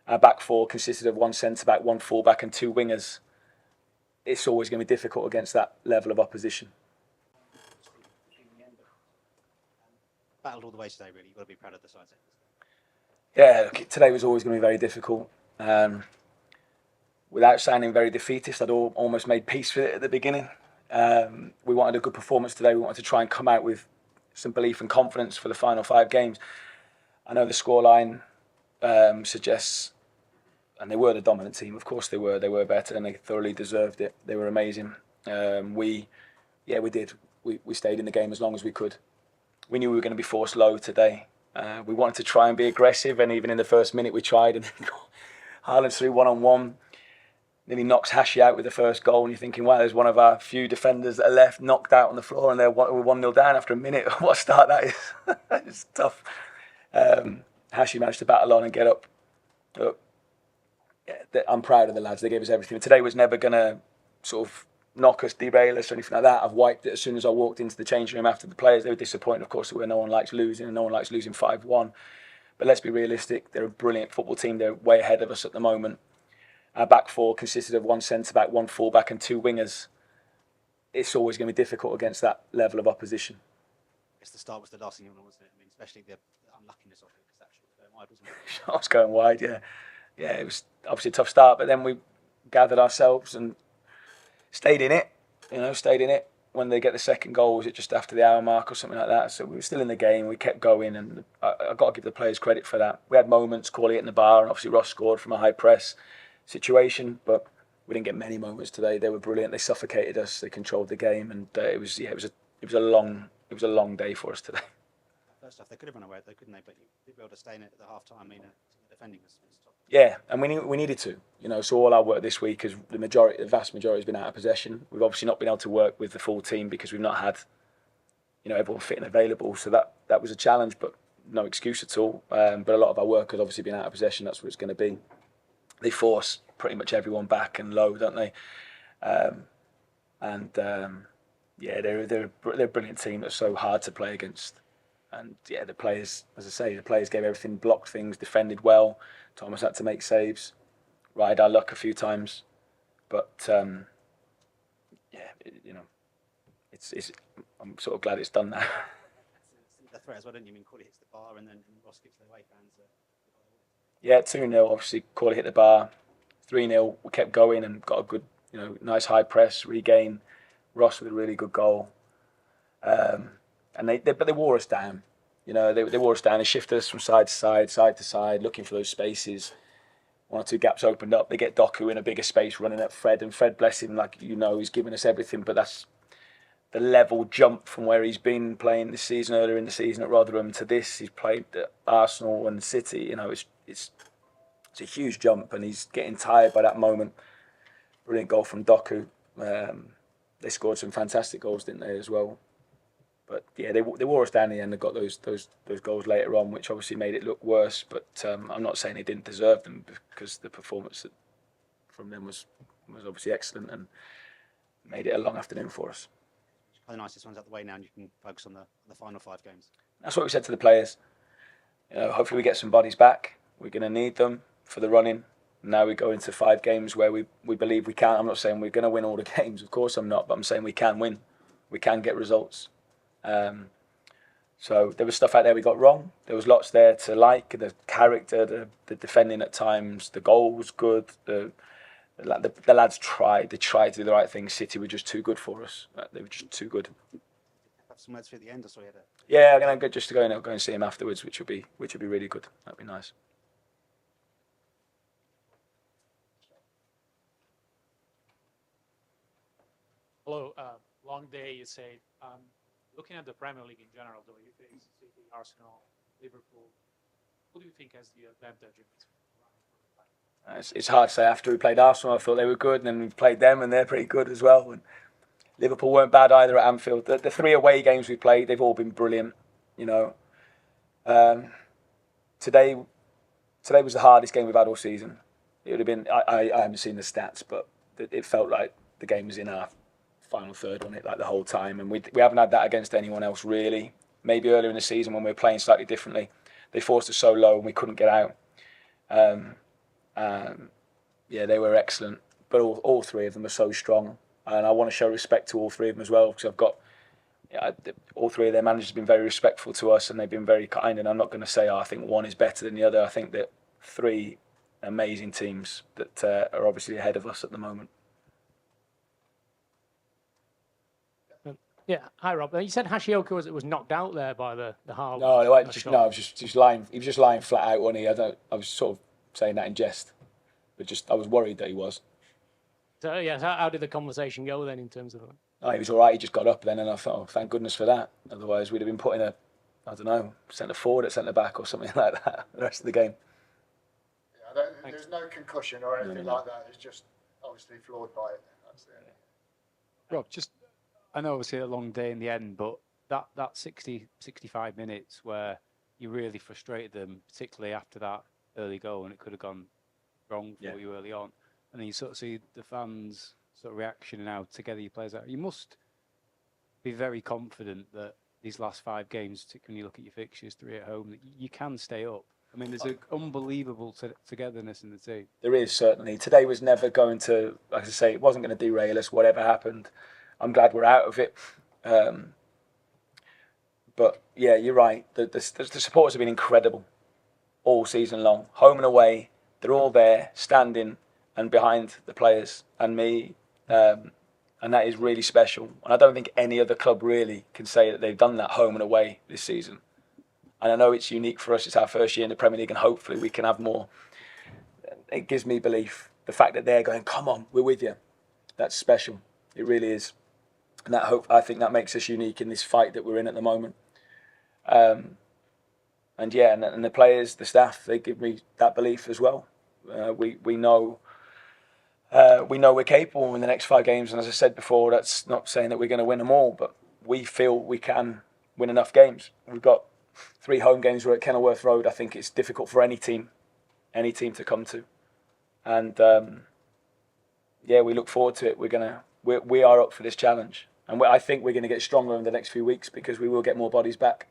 Our back four consisted of one centre-back, one full-back and two wingers. It's always going to be difficult against that level of opposition. Battled all the way today, really. You've got to be proud of the side. Yeah, today was always going to be very difficult. Without sounding very defeatist, I'd almost made peace with it at the beginning. We wanted a good performance today. We wanted to try and come out with some belief and confidence for the final 5 games. I know the scoreline suggests, and they were the dominant team. Of course they were. They were better, and they thoroughly deserved it. They were amazing. We did. We stayed in the game as long as we could. We knew we were going to be forced low today. We wanted to try and be aggressive, and even in the first minute we tried. And Haaland threw 1-on-1. Then he knocks Hashi out with the first goal, and you're thinking, wow, there's one of our few defenders that are left knocked out on the floor, and we're 1-0 down after a minute. What a start that is. It's tough. Hashi managed to battle on and get up. I'm proud of the lads. They gave us everything. Today was never going to sort of knock us, derail us or anything like that. I've wiped it as soon as I walked into the changing room after the players. They were disappointed, of course, where no one likes losing, and no one likes losing 5-1. But let's be realistic. They're a brilliant football team. They're way ahead of us at the moment. Our back four consisted of one centre-back, one full-back and two wingers. It's always going to be difficult against that level of opposition. I guess the start was the last thing you want, wasn't it? I mean, especially the unluckiness of it, because that shot was going wide, wasn't it? Shot was going wide, yeah. Yeah, it was obviously a tough start, but then we gathered ourselves and stayed in it. Stayed in it. When they get the second goal, was it just after the hour mark or something like that? So we were still in the game. We kept going, and I've got to give the players credit for that. We had moments, Corley hitting the bar, and obviously Ross scored from a high press situation, but we didn't get many moments today. They were brilliant. They suffocated us. They controlled the game, and it was a long day for us today. First off, they could have run away, though, couldn't they? But you did be able to stay in it at the half time. I mean, defending was top. Yeah, and we needed to. So all our work this week is the vast majority has been out of possession. We've obviously not been able to work with the full team because we've not had, everyone fit and available. So that was a challenge, but no excuse at all. But a lot of our work has obviously been out of possession. That's what it's going to be. They force pretty much everyone back and low, don't they? They're a brilliant team that's so hard to play against. And yeah, the players, as I say, gave everything, blocked things, defended well. Thomas had to make saves, ride our luck a few times, but I'm sort of glad it's done now. The threat as well, didn't you? I mean, Corley hits the bar and then Ross gets the away fans. Yeah, 2-0. Obviously, Corley hit the bar. 3-0. We kept going and got a good, nice high press, regain. Ross with a really good goal. And they wore us down. They wore us down. They shifted us from side to side, looking for those spaces. 1 or 2 gaps opened up. They get Doku in a bigger space, running at Fred, and Fred, bless him, he's giving us everything. But that's the level jump from where he's been playing this season, earlier in the season at Rotherham, to this. He's played at Arsenal and City. It's a huge jump, and he's getting tired by that moment. Brilliant goal from Doku. They scored some fantastic goals, didn't they, as well? But yeah, they wore us down in the end and got those goals later on, which obviously made it look worse. But I'm not saying they didn't deserve them, because the performance from them was obviously excellent and made it a long afternoon for us. It's quite nice this one's out the way now, and you can focus on the final 5 games. That's what we said to the players. Hopefully we get some bodies back. We're going to need them for the running. Now we go into 5 games where we believe we can. I'm not saying we're going to win all the games. Of course I'm not. But I'm saying we can win. We can get results. So there was stuff out there we got wrong. There was lots there to like. The character, the defending at times, the goal was good. The lads tried. They tried to do the right thing. City were just too good for us. They were just too good. Have some words for the end, or so you had it? Yeah, I'm going to just go and see him afterwards, which would be really good. That'd be nice. Hello, long day, you say. Looking at the Premier League in general, though, you face City, Arsenal, Liverpool. Who do you think has the advantage in this run? It's hard to say. After we played Arsenal, I thought they were good, and then we played them, and they're pretty good as well. And Liverpool weren't bad either at Anfield. The 3 away games we played, they've all been brilliant. Today was the hardest game we've had all season. It would have been. I haven't seen the stats, but it felt like the game was in our final third on it, like the whole time, and we haven't had that against anyone else really. Maybe earlier in the season when we were playing slightly differently, they forced us so low and we couldn't get out. Yeah, they were excellent, but all three of them are so strong, and I want to show respect to all three of them as well because I've got. Yeah, all three of their managers have been very respectful to us, and they've been very kind. And I'm not going to say, I think one is better than the other. I think that three amazing teams that are obviously ahead of us at the moment. Yeah, hi Rob. You said Hashioka was knocked out there by the Harvard. No, I was just lying. He was just lying flat out, wasn't he? I was sort of saying that in jest, but I was worried that he was. So yeah, so how did the conversation go then in terms of that? Oh, he was all right. He just got up then, and I thought, oh, thank goodness for that. Otherwise, we'd have been putting I don't know, centre forward at centre back or something like that the rest of the game. Yeah, there's no concussion or anything like that. It's just obviously floored by it. That's it. Rob, I know obviously a long day in the end, but that 60, 65 minutes where you really frustrated them, particularly after that early goal, and it could have gone wrong for you early on, and then you sort of see the fans' sort of reaction and how together you players out. You must be very confident that these last 5 games, particularly when you look at your fixtures, 3 at home, that you can stay up. I mean, there's an unbelievable togetherness in the team. There is, certainly. Today was never going to, like I say, it wasn't going to derail us, whatever happened. I'm glad we're out of it. But yeah, you're right. The supporters have been incredible all season long. Home and away, they're all there, standing and behind the players and me. And that is really special. And I don't think any other club really can say that they've done that home and away this season. And I know it's unique for us. It's our first year in the Premier League, and hopefully we can have more. It gives me belief. The fact that they're going, come on, we're with you. That's special. It really is. And I think that makes us unique in this fight that we're in at the moment. And the players, the staff, they give me that belief as well. We know we're capable in the next 5 games, and as I said before, that's not saying that we're going to win them all, but we feel we can win enough games. We've got 3 home games. We're at Kenilworth Road. I think it's difficult for any team to come to, and we look forward to it. We are up for this challenge, and I think we're going to get stronger in the next few weeks because we will get more bodies back.